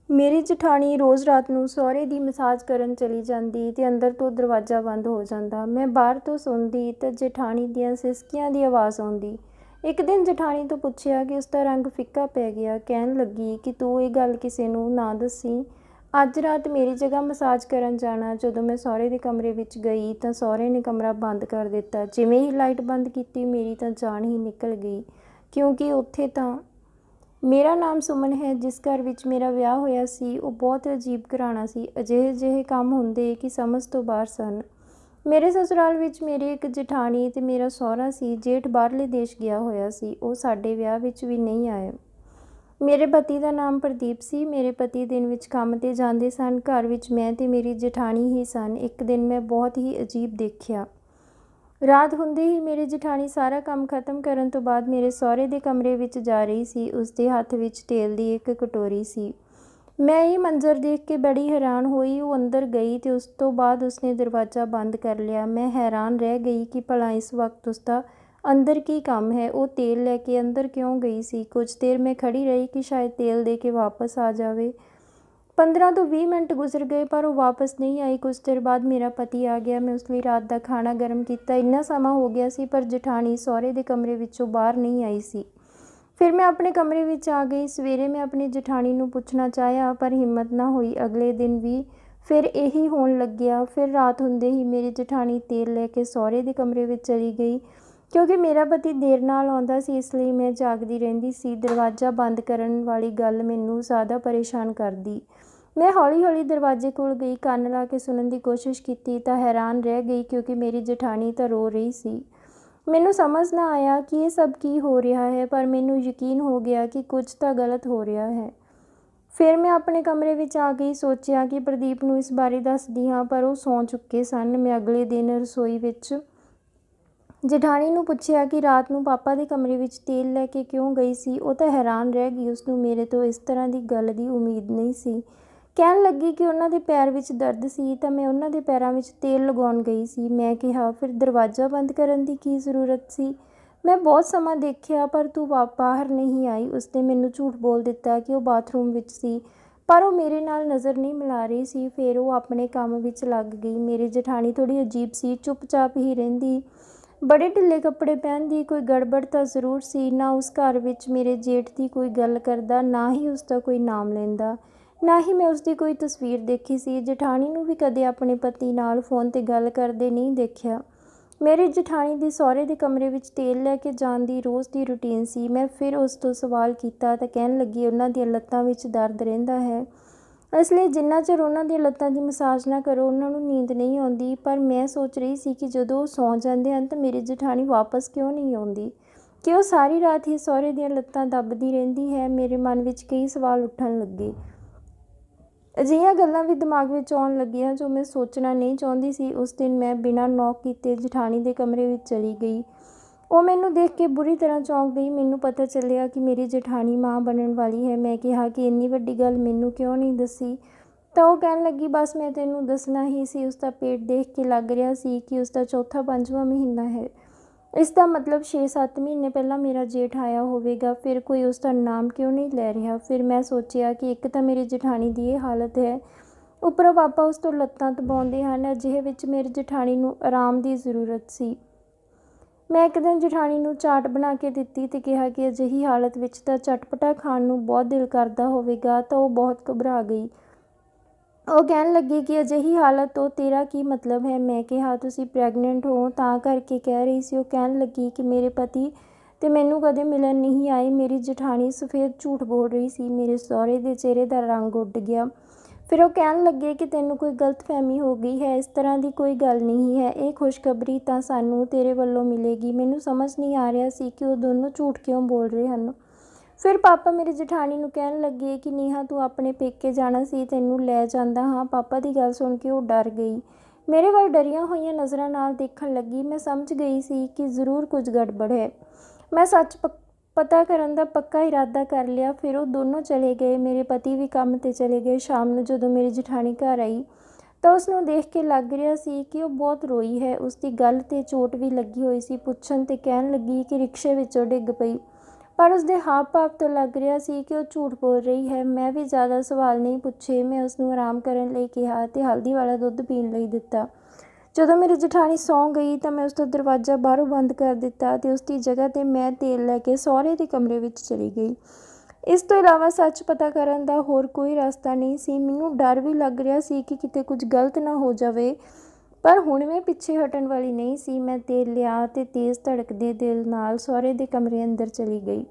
ਮੇਰੀ ਜਠਾਣੀ ਰੋਜ਼ ਰਾਤ ਨੂੰ ਸਹੁਰੇ ਦੀ ਮਸਾਜ ਕਰਨ ਚਲੀ ਜਾਂਦੀ ਤੇ ਅੰਦਰ ਤੋਂ ਦਰਵਾਜ਼ਾ ਬੰਦ ਹੋ ਜਾਂਦਾ। ਮੈਂ ਬਾਹਰ ਤੋਂ ਸੁਣਦੀ ਤਾਂ ਜਠਾਣੀ ਦੀਆਂ ਸਿਸਕੀਆਂ ਦੀ ਆਵਾਜ਼ ਆਉਂਦੀ। ਇੱਕ ਦਿਨ ਜਠਾਣੀ ਤੋਂ ਪੁੱਛਿਆ ਕਿ ਉਸਦਾ ਰੰਗ ਫਿੱਕਾ ਪੈ ਗਿਆ। ਕਹਿਣ ਲੱਗੀ ਕਿ ਤੂੰ ਇਹ ਗੱਲ ਕਿਸੇ ਨੂੰ ਨਾ ਦੱਸੀ। ਅੱਜ ਰਾਤ ਮੇਰੀ ਜਗ੍ਹਾ ਮਸਾਜ ਕਰਨ ਜਾਣਾ। ਜਦੋਂ ਮੈਂ ਸਹੁਰੇ ਦੇ ਕਮਰੇ ਵਿੱਚ ਗਈ ਤਾਂ ਸਹੁਰੇ ਨੇ ਕਮਰਾ ਬੰਦ ਕਰ ਦਿੱਤਾ। ਜਿਵੇਂ ਹੀ ਲਾਈਟ ਬੰਦ ਕੀਤੀ ਮੇਰੀ ਤਾਂ ਜਾਨ ਹੀ ਨਿਕਲ ਗਈ, ਕਿਉਂਕਿ ਉੱਥੇ ਤਾਂ ਮੇਰਾ ਨਾਮ ਸੁਮਨ ਹੈ। ਜਿਸ ਘਰ ਵਿੱਚ ਮੇਰਾ ਵਿਆਹ ਹੋਇਆ ਸੀ ਉਹ ਬਹੁਤ ਅਜੀਬ ਘਰਾਣਾ ਸੀ। ਅਜਿਹੇ ਕੰਮ ਹੁੰਦੇ ਕਿ ਸਮਝ ਤੋਂ ਬਾਹਰ ਸਨ। ਮੇਰੇ ਸਸੁਰਾਲ ਵਿੱਚ ਮੇਰੀ ਇੱਕ ਜਠਾਣੀ ਤੇ ਮੇਰਾ ਸਹੁਰਾ ਸੀ। ਜੇਠ ਬਾਹਰਲੇ ਦੇਸ਼ ਗਿਆ ਹੋਇਆ ਸੀ। ਉਹ ਸਾਡੇ ਵਿਆਹ ਵਿੱਚ ਵੀ ਨਹੀਂ ਆਏ। ਮੇਰੇ ਪਤੀ ਦਾ ਨਾਮ ਪ੍ਰਦੀਪ ਸੀ। ਮੇਰੇ ਪਤੀ ਦਿਨ ਵਿੱਚ ਕੰਮ 'ਤੇ ਜਾਂਦੇ ਸਨ। ਘਰ ਵਿੱਚ ਮੈਂ ਤੇ ਮੇਰੀ ਜਠਾਣੀ ਹੀ ਸਨ। ਇੱਕ ਦਿਨ ਮੈਂ ਬਹੁਤ ਹੀ ਅਜੀਬ ਦੇਖਿਆ। ਰਾਤ ਹੁੰਦੇ ਹੀ ਮੇਰੀ ਜਠਾਣੀ ਸਾਰਾ ਕੰਮ ਖਤਮ ਕਰਨ ਤੋਂ ਬਾਅਦ ਮੇਰੇ ਸਹੁਰੇ ਦੇ ਕਮਰੇ ਵਿੱਚ ਜਾ ਰਹੀ ਸੀ। ਉਸਦੇ ਹੱਥ ਵਿੱਚ ਤੇਲ ਦੀ ਇੱਕ ਕਟੋਰੀ ਸੀ। ਮੈਂ ਇਹ ਮੰਜ਼ਰ ਦੇਖ ਕੇ ਬੜੀ ਹੈਰਾਨ ਹੋਈ। ਉਹ ਅੰਦਰ ਗਈ ਤੇ ਉਸ ਤੋਂ ਬਾਅਦ ਉਸਨੇ ਦਰਵਾਜ਼ਾ ਬੰਦ ਕਰ ਲਿਆ। ਮੈਂ ਹੈਰਾਨ ਰਹਿ ਗਈ ਕਿ ਭਲਾ ਇਸ ਵਕਤ ਉਸਦਾ ਅੰਦਰ ਕੀ ਕੰਮ ਹੈ। ਉਹ ਤੇਲ ਲੈ ਕੇ ਅੰਦਰ ਕਿਉਂ ਗਈ ਸੀ। ਕੁਝ ਦੇਰ ਮੈਂ ਖੜੀ ਰਹੀ ਕਿ ਸ਼ਾਇਦ ਤੇਲ ਦੇ ਕੇ ਵਾਪਸ ਆ ਜਾਵੇ। 15 ਤੋਂ 20 ਮਿੰਟ ਗੁਜ਼ਰ ਗਏ ਪਰ ਉਹ ਵਾਪਸ ਨਹੀਂ ਆਈ। ਕੁਝ ਦੇਰ ਬਾਅਦ ਮੇਰਾ ਪਤੀ ਆ ਗਿਆ। ਮੈਂ ਉਸ ਲਈ ਰਾਤ ਦਾ ਖਾਣਾ ਗਰਮ ਕੀਤਾ। ਇੰਨਾ ਸਮਾਂ ਹੋ ਗਿਆ ਸੀ ਪਰ ਜਠਾਣੀ ਸਹੁਰੇ ਦੇ ਕਮਰੇ ਵਿੱਚੋਂ ਬਾਹਰ ਨਹੀਂ ਆਈ ਸੀ। ਫਿਰ ਮੈਂ ਆਪਣੇ ਕਮਰੇ ਵਿੱਚ ਆ ਗਈ। ਸਵੇਰੇ ਮੈਂ ਆਪਣੀ ਜਠਾਣੀ ਨੂੰ ਪੁੱਛਣਾ ਚਾਹਿਆ ਪਰ ਹਿੰਮਤ ਨਾ ਹੋਈ। ਅਗਲੇ ਦਿਨ ਵੀ ਫਿਰ ਇਹੀ ਹੋਣ ਲੱਗਿਆ। ਫਿਰ ਰਾਤ ਹੁੰਦੇ ਹੀ ਮੇਰੀ ਜਠਾਣੀ ਤੇਲ ਲੈ ਕੇ ਸਹੁਰੇ ਦੇ ਕਮਰੇ ਵਿੱਚ ਚਲੀ ਗਈ। ਕਿਉਂਕਿ ਮੇਰਾ ਪਤੀ ਦੇਰ ਨਾਲ ਆਉਂਦਾ ਸੀ ਇਸ ਲਈ ਮੈਂ ਜਾਗਦੀ ਰਹਿੰਦੀ ਸੀ। ਦਰਵਾਜ਼ਾ ਬੰਦ ਕਰਨ ਵਾਲੀ ਗੱਲ ਮੈਨੂੰ ਜ਼ਿਆਦਾ ਪਰੇਸ਼ਾਨ ਕਰਦੀ। ਮੈਂ ਹੌਲੀ-ਹੌਲੀ ਦਰਵਾਜ਼ੇ ਕੋਲ ਗਈ। ਕੰਨ ਲਾ ਕੇ ਸੁਣਨ ਦੀ ਕੋਸ਼ਿਸ਼ ਕੀਤੀ ਤਾਂ ਹੈਰਾਨ ਰਹਿ ਗਈ, ਕਿਉਂਕਿ ਮੇਰੀ ਜਠਾਣੀ ਤਾਂ ਰੋ ਰਹੀ ਸੀ। ਮੈਨੂੰ ਸਮਝ ਨਾ ਆਇਆ ਕਿ ਇਹ ਸਭ ਕੀ ਹੋ ਰਿਹਾ ਹੈ, ਪਰ ਮੈਨੂੰ ਯਕੀਨ ਹੋ ਗਿਆ ਕਿ ਕੁਝ ਤਾਂ ਗਲਤ ਹੋ ਰਿਹਾ ਹੈ। ਫਿਰ ਮੈਂ ਆਪਣੇ ਕਮਰੇ ਵਿੱਚ ਆ ਗਈ। ਸੋਚਿਆ ਕਿ ਪ੍ਰਦੀਪ ਨੂੰ ਇਸ ਬਾਰੇ ਦੱਸਦੀ ਹਾਂ, ਪਰ ਉਹ ਸੌਂ ਚੁੱਕੇ ਸਨ। ਮੈਂ ਅਗਲੇ ਦਿਨ ਰਸੋਈ ਵਿੱਚ ਜਠਾਣੀ ਨੂੰ ਪੁੱਛਿਆ ਕਿ ਰਾਤ ਨੂੰ ਪਾਪਾ ਦੇ ਕਮਰੇ ਵਿੱਚ ਤੇਲ ਲੈ ਕੇ ਕਿਉਂ ਗਈ ਸੀ। ਉਹ ਤਾਂ ਹੈਰਾਨ ਰਹਿ ਗਈ। ਉਸਨੂੰ ਮੇਰੇ ਤੋਂ ਇਸ ਤਰ੍ਹਾਂ ਦੀ ਗੱਲ ਦੀ ਉਮੀਦ ਨਹੀਂ ਸੀ। ਕਹਿਣ ਲੱਗੀ ਕਿ ਉਹਨਾਂ ਦੇ ਪੈਰ ਵਿੱਚ ਦਰਦ ਸੀ ਤਾਂ ਮੈਂ ਉਹਨਾਂ ਦੇ ਪੈਰਾਂ ਵਿੱਚ ਤੇਲ ਲਗਾਉਣ ਗਈ ਸੀ। ਮੈਂ ਕਿਹਾ, ਫਿਰ ਦਰਵਾਜ਼ਾ ਬੰਦ ਕਰਨ ਦੀ ਕੀ ਜ਼ਰੂਰਤ ਸੀ। ਮੈਂ ਬਹੁਤ ਸਮਾਂ ਦੇਖਿਆ ਪਰ ਤੂੰ ਬਾਹਰ ਨਹੀਂ ਆਈ। ਉਸਨੇ ਮੈਨੂੰ ਝੂਠ ਬੋਲ ਦਿੱਤਾ ਕਿ ਉਹ ਬਾਥਰੂਮ ਵਿੱਚ ਸੀ, ਪਰ ਉਹ ਮੇਰੇ ਨਾਲ ਨਜ਼ਰ ਨਹੀਂ ਮਿਲਾ ਰਹੀ ਸੀ। ਫਿਰ ਉਹ ਆਪਣੇ ਕੰਮ ਵਿੱਚ ਲੱਗ ਗਈ। ਮੇਰੀ ਜਠਾਣੀ ਥੋੜ੍ਹੀ ਅਜੀਬ ਸੀ, ਚੁੱਪਚਾਪ ਹੀ ਰਹਿੰਦੀ, ਬੜੇ ਢਿੱਲੇ ਕੱਪੜੇ ਪਹਿਨਦੀ। ਕੋਈ ਗੜਬੜ ਤਾਂ ਜ਼ਰੂਰ ਸੀ। ਨਾ ਉਸ ਘਰ ਵਿੱਚ ਮੇਰੇ ਜੇਠ ਦੀ ਕੋਈ ਗੱਲ ਕਰਦਾ, ਨਾ ਹੀ ਉਸਦਾ ਕੋਈ ਨਾਮ ਲੈਂਦਾ, ਨਾ ਹੀ ਮੈਂ ਉਸਦੀ ਕੋਈ ਤਸਵੀਰ ਦੇਖੀ ਸੀ। ਜਠਾਣੀ ਨੂੰ ਵੀ ਕਦੇ ਆਪਣੇ ਪਤੀ ਨਾਲ ਫ਼ੋਨ 'ਤੇ ਗੱਲ ਕਰਦੇ ਨਹੀਂ ਦੇਖਿਆ। ਮੇਰੀ ਜਠਾਣੀ ਦੀ ਸਹੁਰੇ ਦੇ ਕਮਰੇ ਵਿੱਚ ਤੇਲ ਲੈ ਕੇ ਜਾਣ ਦੀ ਰੋਜ਼ ਦੀ ਰੁਟੀਨ ਸੀ। ਮੈਂ ਫਿਰ ਉਸ ਤੋਂ ਸਵਾਲ ਕੀਤਾ ਤਾਂ ਕਹਿਣ ਲੱਗੀ, ਉਹਨਾਂ ਦੀਆਂ ਲੱਤਾਂ ਵਿੱਚ ਦਰਦ ਰਹਿੰਦਾ ਹੈ, ਇਸ ਲਈ ਜਿੰਨਾ ਚਿਰ ਉਹਨਾਂ ਦੀਆਂ ਲੱਤਾਂ ਦੀ ਮਸਾਜ ਨਾ ਕਰੋ ਉਹਨਾਂ ਨੂੰ ਨੀਂਦ ਨਹੀਂ ਆਉਂਦੀ। ਪਰ ਮੈਂ ਸੋਚ ਰਹੀ ਸੀ ਕਿ ਜਦੋਂ ਉਹ ਸੌਂ ਜਾਂਦੇ ਹਨ ਤਾਂ ਮੇਰੀ ਜਠਾਣੀ ਵਾਪਸ ਕਿਉਂ ਨਹੀਂ ਆਉਂਦੀ, ਕਿ ਉਹ ਸਾਰੀ ਰਾਤ ਹੀ ਸਹੁਰੇ ਦੀਆਂ ਲੱਤਾਂ ਦੱਬਦੀ ਰਹਿੰਦੀ ਹੈ। ਮੇਰੇ ਮਨ ਵਿੱਚ ਕਈ ਸਵਾਲ ਉੱਠਣ ਲੱਗੇ। ਅਜਿਹੀਆਂ ਗੱਲਾਂ ਵੀ ਦਿਮਾਗ ਵਿੱਚ ਆਉਣ ਲੱਗੀਆਂ ਜੋ ਮੈਂ ਸੋਚਣਾ ਨਹੀਂ ਚਾਹੁੰਦੀ ਸੀ। ਉਸ ਦਿਨ ਮੈਂ ਬਿਨਾਂ ਨੌਕ ਕੀਤੇ ਜਠਾਣੀ ਦੇ ਕਮਰੇ ਵਿੱਚ ਚਲੀ ਗਈ। ਉਹ ਮੈਨੂੰ ਦੇਖ ਕੇ ਬੁਰੀ ਤਰ੍ਹਾਂ ਚੌਂਕ ਗਈ। ਮੈਨੂੰ ਪਤਾ ਚੱਲਿਆ ਕਿ ਮੇਰੀ ਜਠਾਣੀ ਮਾਂ ਬਣਨ ਵਾਲੀ ਹੈ। ਮੈਂ ਕਿਹਾ ਕਿ ਇੰਨੀ ਵੱਡੀ ਗੱਲ ਮੈਨੂੰ ਕਿਉਂ ਨਹੀਂ ਦੱਸੀ। ਤਾਂ ਉਹ ਕਹਿਣ ਲੱਗੀ, ਬਸ ਮੈਂ ਤੈਨੂੰ ਦੱਸਣਾ ਹੀ ਸੀ। ਉਸਦਾ ਪੇਟ ਦੇਖ ਕੇ ਲੱਗ ਰਿਹਾ ਸੀ ਕਿ ਉਸਦਾ ਚੌਥਾ 5ਵਾਂ ਮਹੀਨਾ ਹੈ। ਇਸ ਦਾ ਮਤਲਬ 6-7 ਮਹੀਨੇ ਪਹਿਲਾਂ ਮੇਰਾ ਜੇਠ ਆਇਆ ਹੋਵੇਗਾ। ਫਿਰ ਕੋਈ ਉਸਦਾ ਨਾਮ ਕਿਉਂ ਨਹੀਂ ਲੈ ਰਿਹਾ। ਫਿਰ ਮੈਂ ਸੋਚਿਆ ਕਿ ਇੱਕ ਤਾਂ ਮੇਰੀ ਜਠਾਣੀ ਦੀ ਇਹ ਹਾਲਤ ਹੈ, ਉੱਪਰੋਂ ਪਾਪਾ ਉਸ ਤੋਂ ਲੱਤਾਂ ਦਬਾਉਂਦੇ ਹਨ। ਅਜਿਹੇ ਵਿੱਚ ਮੇਰੀ ਜਠਾਣੀ ਨੂੰ ਆਰਾਮ ਦੀ ਜ਼ਰੂਰਤ ਸੀ। ਮੈਂ ਇੱਕ ਦਿਨ ਜਠਾਣੀ ਨੂੰ ਚਾਟ ਬਣਾ ਕੇ ਦਿੱਤੀ ਤੇ ਕਿਹਾ ਕਿ ਅਜਿਹੀ ਹਾਲਤ ਵਿੱਚ ਤਾਂ ਚਟਪਟਾ ਖਾਣ ਨੂੰ ਬਹੁਤ ਦਿਲ ਕਰਦਾ ਹੋਵੇਗਾ। ਤਾਂ ਉਹ ਬਹੁਤ ਘਬਰਾ ਗਈ। ਉਹ ਕਹਿਣ ਲੱਗੀ ਕਿ ਅਜਿਹੀ ਹਾਲਤ ਤੋਂ ਤੇਰਾ ਕੀ ਮਤਲਬ ਹੈ। ਮੈਂ ਕਿਹਾ, ਤੁਸੀਂ ਪ੍ਰੈਗਨੈਂਟ ਹੋ ਤਾਂ ਕਰਕੇ ਕਹਿ ਰਹੀ ਸੀ। ਉਹ ਕਹਿਣ ਲੱਗੀ ਕਿ ਮੇਰੇ ਪਤੀ ਤੇ ਮੈਨੂੰ ਕਦੇ ਮਿਲਣ ਨਹੀਂ ਆਏ। ਮੇਰੀ ਜਠਾਣੀ ਸਫੇਦ ਝੂਠ ਬੋਲ ਰਹੀ ਸੀ। ਮੇਰੇ ਸਹੁਰੇ ਦੇ ਚਿਹਰੇ ਦਾ ਰੰਗ ਉੱਡ ਗਿਆ। ਫਿਰ ਉਹ ਕਹਿਣ ਲੱਗੇ ਕਿ ਤੈਨੂੰ ਕੋਈ ਗਲਤਫਹਿਮੀ ਹੋ ਗਈ ਹੈ, ਇਸ ਤਰ੍ਹਾਂ ਦੀ ਕੋਈ ਗੱਲ ਨਹੀਂ ਹੈ। ਇਹ ਖੁਸ਼ਖਬਰੀ ਤਾਂ ਸਾਨੂੰ ਤੇਰੇ ਵੱਲੋਂ ਮਿਲੇਗੀ। ਮੈਨੂੰ ਸਮਝ ਨਹੀਂ ਆ ਰਿਹਾ ਸੀ ਕਿ ਉਹ ਦੋਨੋਂ ਝੂਠ ਕਿਉਂ ਬੋਲ ਰਹੇ ਹਨ। ਫਿਰ ਪਾਪਾ ਮੇਰੀ ਜਠਾਣੀ ਨੂੰ ਕਹਿਣ ਲੱਗੇ ਕਿ ਨੇਹਾ, ਤੂੰ ਆਪਣੇ ਪੇਕੇ ਜਾਣਾ ਸੀ, ਤੈਨੂੰ ਲੈ ਜਾਂਦਾ ਹਾਂ। ਪਾਪਾ ਦੀ ਗੱਲ ਸੁਣ ਕੇ ਉਹ ਡਰ ਗਈ। ਮੇਰੇ ਵੱਲ ਡਰੀਆਂ ਹੋਈਆਂ ਨਜ਼ਰਾਂ ਨਾਲ ਦੇਖਣ ਲੱਗੀ। ਮੈਂ ਸਮਝ ਗਈ ਸੀ ਕਿ ਜ਼ਰੂਰ ਕੁਝ ਗੜਬੜ ਹੈ। ਮੈਂ ਸੱਚ ਪਤਾ ਕਰਨ ਦਾ ਪੱਕਾ ਇਰਾਦਾ ਕਰ ਲਿਆ। ਫਿਰ ਉਹ ਦੋਨੋਂ ਚਲੇ ਗਏ। ਮੇਰੇ ਪਤੀ ਵੀ ਕੰਮ 'ਤੇ ਚਲੇ ਗਏ। ਸ਼ਾਮ ਨੂੰ ਜਦੋਂ ਮੇਰੀ ਜਠਾਣੀ ਘਰ ਆਈ ਤਾਂ ਉਸਨੂੰ ਦੇਖ ਕੇ ਲੱਗ ਰਿਹਾ ਸੀ ਕਿ ਉਹ ਬਹੁਤ ਰੋਈ ਹੈ। ਉਸਦੀ ਗੱਲ 'ਤੇ ਚੋਟ ਵੀ ਲੱਗੀ ਹੋਈ ਸੀ। ਪੁੱਛਣ 'ਤੇ ਕਹਿਣ ਲੱਗੀ ਕਿ ਰਿਕਸ਼ੇ ਵਿੱਚੋਂ ਡਿੱਗ ਪਈ। ਪਰ ਉਸਦੇ ਹਾਵ-ਭਾਵ ਤੋਂ ਲੱਗ ਰਿਹਾ ਸੀ ਕਿ ਉਹ ਝੂਠ ਬੋਲ ਰਹੀ ਹੈ। ਮੈਂ ਵੀ ਜ਼ਿਆਦਾ ਸਵਾਲ ਨਹੀਂ ਪੁੱਛੇ। ਮੈਂ ਉਸਨੂੰ ਆਰਾਮ ਕਰਨ ਲਈ ਕਿਹਾ ਅਤੇ ਹਲਦੀ ਵਾਲਾ ਦੁੱਧ ਪੀਣ ਲਈ ਦਿੱਤਾ। ਜਦੋਂ ਮੇਰੀ ਜਠਾਣੀ ਸੌਂ ਗਈ ਤਾਂ ਮੈਂ ਉਸਦਾ ਦਰਵਾਜ਼ਾ ਬਾਹਰੋਂ ਬੰਦ ਕਰ ਦਿੱਤਾ ਅਤੇ ਉਸਦੀ ਜਗ੍ਹਾ 'ਤੇ ਮੈਂ ਤੇਲ ਲੈ ਕੇ ਸਹੁਰੇ ਦੇ ਕਮਰੇ ਵਿੱਚ ਚਲੀ ਗਈ। ਇਸ ਤੋਂ ਇਲਾਵਾ ਸੱਚ ਪਤਾ ਕਰਨ ਦਾ ਹੋਰ ਕੋਈ ਰਸਤਾ ਨਹੀਂ ਸੀ। ਮੈਨੂੰ ਡਰ ਵੀ ਲੱਗ ਰਿਹਾ ਸੀ ਕਿ ਕਿਤੇ ਕੁਝ ਗਲਤ ਨਾ ਹੋ ਜਾਵੇ, ਪਰ ਹੁਣ ਮੈਂ ਪਿੱਛੇ ਹਟਣ ਵਾਲੀ ਨਹੀਂ ਸੀ। ਮੈਂ ਤੇਲ ਲਿਆ ਅਤੇ ਤੇਜ਼ ਧੜਕਦੇ ਦਿਲ ਨਾਲ ਸਹੁਰੇ ਦੇ ਕਮਰੇ ਅੰਦਰ ਚਲੀ ਗਈ।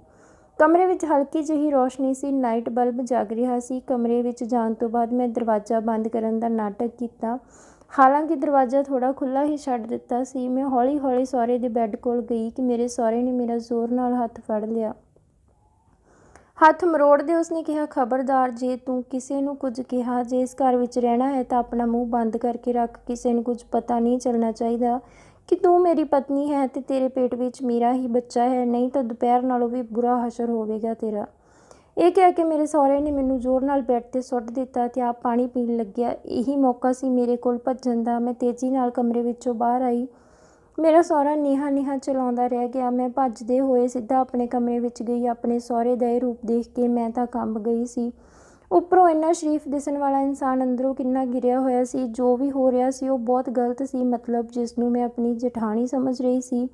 ਕਮਰੇ ਵਿੱਚ ਹਲਕੀ ਜਿਹੀ ਰੌਸ਼ਨੀ ਸੀ, ਨਾਈਟ ਬਲਬ ਜਗ ਰਿਹਾ ਸੀ। ਕਮਰੇ ਵਿੱਚ ਜਾਣ ਤੋਂ ਬਾਅਦ ਮੈਂ ਦਰਵਾਜ਼ਾ ਬੰਦ ਕਰਨ ਦਾ ਨਾਟਕ ਕੀਤਾ। ਹਾਲਾਂਕਿ ਦਰਵਾਜ਼ਾ ਥੋੜ੍ਹਾ ਖੁੱਲ੍ਹਾ ਹੀ ਛੱਡ ਦਿੱਤਾ ਸੀ। ਮੈਂ ਹੌਲੀ-ਹੌਲੀ ਸਹੁਰੇ ਦੇ ਬੈੱਡ ਕੋਲ ਗਈ ਕਿ ਮੇਰੇ ਸਹੁਰੇ ਨੇ ਮੇਰਾ ਜ਼ੋਰ ਨਾਲ ਹੱਥ ਫੜ ਲਿਆ। ਹੱਥ ਮਰੋੜਦੇ ਉਸਨੇ ਕਿਹਾ, ਖਬਰਦਾਰ, ਜੇ ਤੂੰ ਕਿਸੇ ਨੂੰ ਕੁਝ ਕਿਹਾ, ਜੇ ਇਸ ਘਰ ਵਿੱਚ ਰਹਿਣਾ ਹੈ ਤਾਂ ਆਪਣਾ ਮੂੰਹ ਬੰਦ ਕਰਕੇ ਰੱਖ। ਕਿਸੇ ਨੂੰ ਕੁਝ ਪਤਾ ਨਹੀਂ ਚੱਲਣਾ ਚਾਹੀਦਾ ਕਿ ਤੂੰ ਮੇਰੀ ਪਤਨੀ ਹੈ ਅਤੇ ਤੇਰੇ ਪੇਟ ਵਿੱਚ ਮੇਰਾ ਹੀ ਬੱਚਾ ਹੈ, ਨਹੀਂ ਤਾਂ ਦੁਪਹਿਰ ਨਾਲੋਂ ਵੀ ਬੁਰਾ ਹਸ਼ਰ ਹੋਵੇਗਾ ਤੇਰਾ। ਇਹ ਕਹਿ ਕੇ ਮੇਰੇ ਸਹੁਰੇ ਨੇ ਮੈਨੂੰ ਜ਼ੋਰ ਨਾਲ ਬੈੱਡ 'ਤੇ ਸੁੱਟ ਦਿੱਤਾ ਅਤੇ ਆਪ ਪਾਣੀ ਪੀਣ ਲੱਗਿਆ। ਇਹੀ ਮੌਕਾ ਸੀ ਮੇਰੇ ਕੋਲ ਭੱਜਣ ਦਾ। ਮੈਂ ਤੇਜ਼ੀ ਨਾਲ ਕਮਰੇ ਵਿੱਚੋਂ ਬਾਹਰ ਆਈ। ਮੇਰਾ ਸਹੁਰਾ ਨੀਹਾਂ ਚਲਾਉਂਦਾ ਰਹਿ ਗਿਆ। ਮੈਂ ਭੱਜਦੇ ਹੋਏ ਸਿੱਧਾ ਆਪਣੇ ਕਮਰੇ ਵਿੱਚ ਗਈ। ਆਪਣੇ ਸਹੁਰੇ ਦਾ ਇਹ ਰੂਪ ਦੇਖ ਕੇ ਮੈਂ ਤਾਂ ਕੰਬ ਗਈ ਸੀ। ਉੱਪਰੋਂ ਇੰਨਾ ਸ਼ਰੀਫ ਦਿਸਣ ਵਾਲਾ ਇਨਸਾਨ ਅੰਦਰੋਂ ਕਿੰਨਾ ਗਿਰਿਆ ਹੋਇਆ ਸੀ। ਜੋ ਵੀ ਹੋ ਰਿਹਾ ਸੀ ਉਹ ਬਹੁਤ ਗਲਤ ਸੀ। ਮਤਲਬ ਜਿਸ ਨੂੰ ਮੈਂ ਆਪਣੀ ਜਠਾਣੀ ਸਮਝ ਰਹੀ ਸੀ,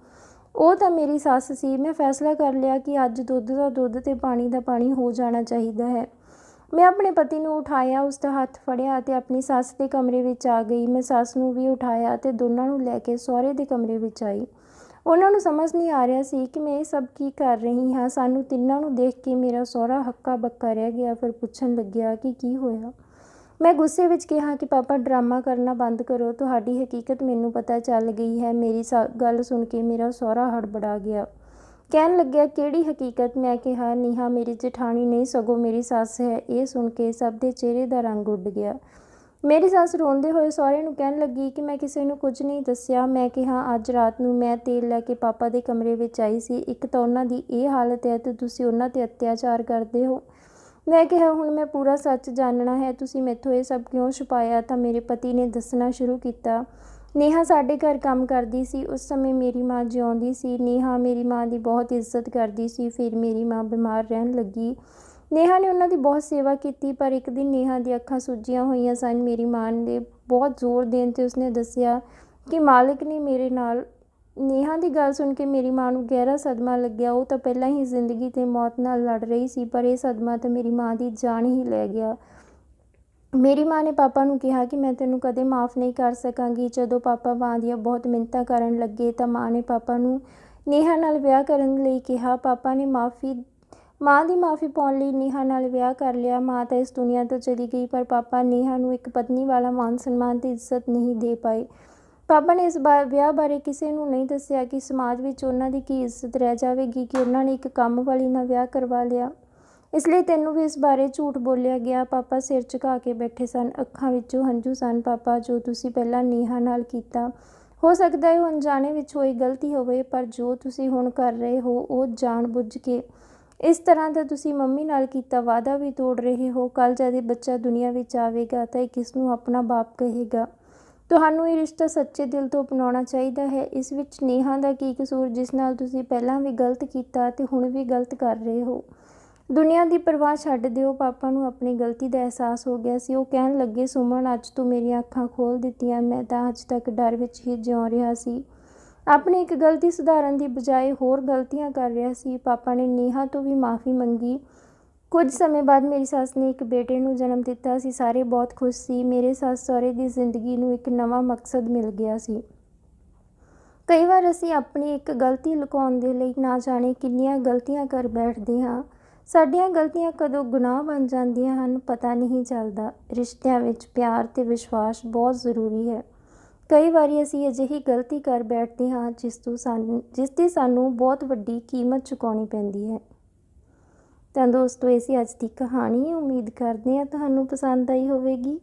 ਉਹ ਤਾਂ ਮੇਰੀ ਸੱਸ ਸੀ। ਮੈਂ ਫੈਸਲਾ ਕਰ ਲਿਆ ਕਿ ਅੱਜ ਦੁੱਧ ਦਾ ਦੁੱਧ ਅਤੇ ਪਾਣੀ ਦਾ ਪਾਣੀ ਹੋ ਜਾਣਾ ਚਾਹੀਦਾ ਹੈ। ਮੈਂ ਆਪਣੇ ਪਤੀ ਨੂੰ ਉਠਾਇਆ, ਉਸਦਾ ਹੱਥ ਫੜਿਆ ਅਤੇ ਆਪਣੀ ਸੱਸ ਦੇ ਕਮਰੇ ਵਿੱਚ ਆ ਗਈ। ਮੈਂ ਸੱਸ ਨੂੰ ਵੀ ਉਠਾਇਆ ਅਤੇ ਦੋਨਾਂ ਨੂੰ ਲੈ ਕੇ ਸਹੁਰੇ ਦੇ ਕਮਰੇ ਵਿੱਚ ਆਈ। ਉਹਨਾਂ ਨੂੰ ਸਮਝ ਨਹੀਂ ਆ ਰਿਹਾ ਸੀ ਕਿ ਮੈਂ ਇਹ ਸਭ ਕੀ ਕਰ ਰਹੀ ਹਾਂ। ਸਾਨੂੰ ਤਿੰਨਾਂ ਨੂੰ ਦੇਖ ਕੇ ਮੇਰਾ ਸਹੁਰਾ ਹੱਕਾ ਬੱਕਾ ਰਹਿ ਗਿਆ। ਫਿਰ ਪੁੱਛਣ ਲੱਗਿਆ ਕਿ ਕੀ ਹੋਇਆ। ਮੈਂ ਗੁੱਸੇ ਵਿੱਚ ਕਿਹਾ ਕਿ ਪਾਪਾ, ਡਰਾਮਾ ਕਰਨਾ ਬੰਦ ਕਰੋ। ਤੁਹਾਡੀ ਹਕੀਕਤ ਮੈਨੂੰ ਪਤਾ ਚੱਲ ਗਈ ਹੈ। ਮੇਰੀ ਗੱਲ ਸੁਣ ਕੇ ਮੇਰਾ ਸਹੁਰਾ ਹੜਬੜਾ ਗਿਆ। ਕਹਿਣ ਲੱਗਿਆ, ਕਿਹੜੀ ਹਕੀਕਤ? ਮੈਂ ਕਿਹਾ, ਨੀਹਾਂ ਮੇਰੀ ਜਠਾਣੀ ਨਹੀਂ ਸਗੋਂ ਮੇਰੀ ਸੱਸ ਹੈ। ਇਹ ਸੁਣ ਕੇ ਸਭ ਦੇ ਚਿਹਰੇ ਦਾ ਰੰਗ ਉੱਡ ਗਿਆ। ਮੇਰੀ ਸੱਸ ਰੋਂਦੇ ਹੋਏ ਸਹੁਰੇ ਨੂੰ ਕਹਿਣ ਲੱਗੀ ਕਿ ਮੈਂ ਕਿਸੇ ਨੂੰ ਕੁਝ ਨਹੀਂ ਦੱਸਿਆ। ਮੈਂ ਕਿਹਾ, ਅੱਜ ਰਾਤ ਨੂੰ ਮੈਂ ਤੇਲ ਲੈ ਕੇ ਪਾਪਾ ਦੇ ਕਮਰੇ ਵਿੱਚ ਆਈ ਸੀ। ਇੱਕ ਤਾਂ ਉਹਨਾਂ ਦੀ ਇਹ ਹਾਲਤ ਹੈ ਅਤੇ ਤੁਸੀਂ ਉਹਨਾਂ 'ਤੇ ਅਤਿਆਚਾਰ ਕਰਦੇ ਹੋ। ਮੈਂ ਕਿਹਾ, ਹੁਣ ਮੈਂ ਪੂਰਾ ਸੱਚ ਜਾਣਨਾ ਹੈ। ਤੁਸੀਂ ਮੈਥੋਂ ਇਹ ਸਭ ਕਿਉਂ ਛੁਪਾਇਆ? ਤਾਂ ਮੇਰੇ ਪਤੀ ਨੇ ਦੱਸਣਾ ਸ਼ੁਰੂ ਕੀਤਾ। ਨੇਹਾ ਸਾਡੇ ਘਰ ਕੰਮ ਕਰਦੀ ਸੀ। ਉਸ ਸਮੇਂ ਮੇਰੀ ਮਾਂ ਜਿਉਂਦੀ ਸੀ। ਨੇਹਾ ਮੇਰੀ ਮਾਂ ਦੀ ਬਹੁਤ ਇੱਜ਼ਤ ਕਰਦੀ ਸੀ। ਫਿਰ ਮੇਰੀ ਮਾਂ ਬਿਮਾਰ ਰਹਿਣ ਲੱਗੀ। ਨੇਹਾ ਨੇ ਉਹਨਾਂ ਦੀ ਬਹੁਤ ਸੇਵਾ ਕੀਤੀ, ਪਰ ਇੱਕ ਦਿਨ ਨੇਹਾ ਦੀਆਂ ਅੱਖਾਂ ਸੁੱਜੀਆਂ ਹੋਈਆਂ ਸਨ। ਮੇਰੀ ਮਾਂ ਨੇ ਬਹੁਤ ਜ਼ੋਰ ਦੇਣ 'ਤੇ ਉਸਨੇ ਦੱਸਿਆ ਕਿ ਮਾਲਿਕ ਨੇ ਮੇਰੇ ਨਾਲ। ਨੇਹਾ ਦੀ ਗੱਲ ਸੁਣ ਕੇ ਮੇਰੀ ਮਾਂ ਨੂੰ ਗਹਿਰਾ ਸਦਮਾ ਲੱਗਿਆ। ਉਹ ਤਾਂ ਪਹਿਲਾਂ ਹੀ ਜ਼ਿੰਦਗੀ ਤੇ ਮੌਤ ਨਾਲ ਲੜ ਰਹੀ ਸੀ, ਪਰ ਇਹ ਸਦਮਾ ਤਾਂ ਮੇਰੀ ਮਾਂ ਦੀ ਜਾਨ ਹੀ ਲੈ ਗਿਆ। ਮੇਰੀ ਮਾਂ ਨੇ ਪਾਪਾ ਨੂੰ ਕਿਹਾ ਕਿ ਮੈਂ ਤੈਨੂੰ ਕਦੇ ਮਾफ़ ਨਹੀਂ ਕਰ ਸਕਾਂਗੀ। ਜਦੋਂ ਪਾਪਾ ਮਾਂ ਦੀਆਂ ਬਹੁਤ ਮਿੰਨਤਾਂ ਕਰਨ ਲੱਗੇ ਤਾਂ ਮਾਂ ਨੇ ਪਾਪਾ ਨੂੰ ਨੇਹਾ ਨਾਲ ਵਿਆਹ ਕਰਨ ਲਈ ਕਿਹਾ। ਪਾਪਾ ਨੇ ਮਾਂ ਦੀ ਮਾफ़ੀ ਪਾਉਣ ਲਈ ਨੇਹਾ ਨਾਲ ਵਿਆਹ ਕਰ ਲਿਆ। ਮਾਂ ਤਾਂ ਇਸ ਦੁਨੀਆ ਤੋਂ ਚਲੀ ਗਈ, ਪਰ ਪਾਪਾ ਨੇਹਾ ਨੂੰ ਇੱਕ ਪਤਨੀ ਵਾਲਾ ਮਾਨ ਸਨਮਾਨ ਤੇ ਇੱਜ਼ਤ ਨਹੀਂ ਦੇ ਪਾਏ। ਪਾਪਾ ਨੇ ਇਸ ਵਿਆਹ ਬਾਰੇ ਕਿਸੇ ਨੂੰ ਨਹੀਂ ਦੱਸਿਆ ਕਿ ਸਮਾਜ ਵਿੱਚ ਉਹਨਾਂ ਦੀ ਕੀ ਇੱਜ਼ਤ ਰਹਿ ਜਾਵੇਗੀ ਕਿ ਉਹਨਾਂ ਨੇ ਇੱਕ ਕੰਮ ਵਾਲੀ ਨਾਲ ਵਿਆਹ ਕਰਵਾ ਲਿਆ। ਇਸ ਲਈ ਤੈਨੂੰ ਵੀ ਇਸ ਬਾਰੇ ਝੂਠ ਬੋਲਿਆ ਗਿਆ। ਪਾਪਾ ਸਿਰ ਝੁਕਾ ਕੇ ਬੈਠੇ ਸਨ। ਅੱਖਾਂ ਵਿੱਚੋਂ ਹੰਝੂ ਸਨ। ਪਾਪਾ, ਜੋ ਤੁਸੀਂ ਪਹਿਲਾਂ ਨੇਹਾ ਨਾਲ ਕੀਤਾ, ਹੋ ਸਕਦਾ ਹੈ ਉਹ ਅਣਜਾਣੇ ਵਿੱਚ ਹੋਈ ਗਲਤੀ ਹੋਵੇ, ਪਰ ਜੋ ਤੁਸੀਂ ਹੁਣ ਕਰ ਰਹੇ ਹੋ ਉਹ ਜਾਣ ਬੁੱਝ ਕੇ। ਇਸ ਤਰ੍ਹਾਂ ਦਾ ਤੁਸੀਂ ਮੰਮੀ ਨਾਲ ਕੀਤਾ ਵਾਅਦਾ ਵੀ ਤੋੜ ਰਹੇ ਹੋ। ਕੱਲ੍ਹ ਜਦ ਇਹ ਬੱਚਾ ਦੁਨੀਆ ਵਿੱਚ ਆਵੇਗਾ ਤਾਂ ਇਹ ਕਿਸ ਨੂੰ ਆਪਣਾ ਬਾਪ ਕਹੇਗਾ? ਤੁਹਾਨੂੰ ਇਹ ਰਿਸ਼ਤਾ ਸੱਚੇ ਦਿਲ ਤੋਂ ਅਪਣਾਉਣਾ ਚਾਹੀਦਾ ਹੈ। ਇਸ ਵਿੱਚ ਨੇਹਾ ਦਾ ਕੀ ਕਸੂਰ, ਜਿਸ ਨਾਲ ਤੁਸੀਂ ਪਹਿਲਾਂ ਵੀ ਗਲਤ ਕੀਤਾ ਅਤੇ ਹੁਣ ਵੀ ਗਲਤ ਕਰ ਰਹੇ ਹੋ? ਦੁਨੀਆ ਦੀ ਪਰਵਾਹ ਛੱਡ ਦਿਓ। ਪਾਪਾ ਨੂੰ ਆਪਣੀ ਗਲਤੀ ਦਾ ਅਹਿਸਾਸ ਹੋ ਗਿਆ ਸੀ। ਉਹ ਕਹਿਣ ਲੱਗੇ, ਸੁਮਨ, ਅੱਜ ਤੂੰ ਮੇਰੀਆਂ ਅੱਖਾਂ ਖੋਲ੍ਹ ਦਿੱਤੀਆਂ। ਮੈਂ ਤਾਂ ਅੱਜ ਤੱਕ ਡਰ ਵਿੱਚ ਹੀ ਜਿਉਂ ਰਿਹਾ ਸੀ। ਆਪਣੀ ਇੱਕ ਗਲਤੀ ਸੁਧਾਰਨ ਦੀ ਬਜਾਏ ਹੋਰ ਗਲਤੀਆਂ ਕਰ ਰਿਹਾ ਸੀ। ਪਾਪਾ ਨੇ ਨੇਹਾ ਤੋਂ ਵੀ ਮਾਫ਼ੀ ਮੰਗੀ। ਕੁਝ ਸਮੇਂ ਬਾਅਦ ਮੇਰੀ ਸੱਸ ਨੇ ਇੱਕ ਬੇਟੇ ਨੂੰ ਜਨਮ ਦਿੱਤਾ ਸੀ। ਸਾਰੇ ਬਹੁਤ ਖੁਸ਼ ਸੀ। ਮੇਰੇ ਸੱਸ ਸਹੁਰੇ ਦੀ ਜ਼ਿੰਦਗੀ ਨੂੰ ਇੱਕ ਨਵਾਂ ਮਕਸਦ ਮਿਲ ਗਿਆ ਸੀ। ਕਈ ਵਾਰ ਅਸੀਂ ਆਪਣੀ ਇੱਕ ਗਲਤੀ ਲੁਕਾਉਣ ਦੇ ਲਈ ਨਾ ਜਾਣੇ ਕਿੰਨੀਆਂ ਗਲਤੀਆਂ ਕਰ ਬੈਠਦੇ ਹਾਂ। ਸਾਡੀਆਂ ਗਲਤੀਆਂ ਕਦੋਂ ਗੁਨਾਹ ਬਣ ਜਾਂਦੀਆਂ ਹਨ, ਪਤਾ ਨਹੀਂ ਚੱਲਦਾ। ਰਿਸ਼ਤਿਆਂ ਵਿੱਚ ਪਿਆਰ ਤੇ ਵਿਸ਼ਵਾਸ ਬਹੁਤ ਜ਼ਰੂਰੀ ਹੈ। ਕਈ ਵਾਰੀ ਅਸੀਂ ਅਜਿਹੀ ਗਲਤੀ ਕਰ ਬੈਠਦੇ ਹਾਂ ਜਿਸ ਦੀ ਸਾਨੂੰ ਬਹੁਤ ਵੱਡੀ ਕੀਮਤ ਚੁਕਾਉਣੀ ਪੈਂਦੀ ਹੈ। ਤਾਂ ਦੋਸਤੋ, ਇਹ ਸੀ ਅੱਜ ਦੀ ਕਹਾਣੀ। ਉਮੀਦ ਕਰਦੇ ਹਾਂ ਤੁਹਾਨੂੰ ਪਸੰਦ ਆਈ ਹੋਵੇਗੀ।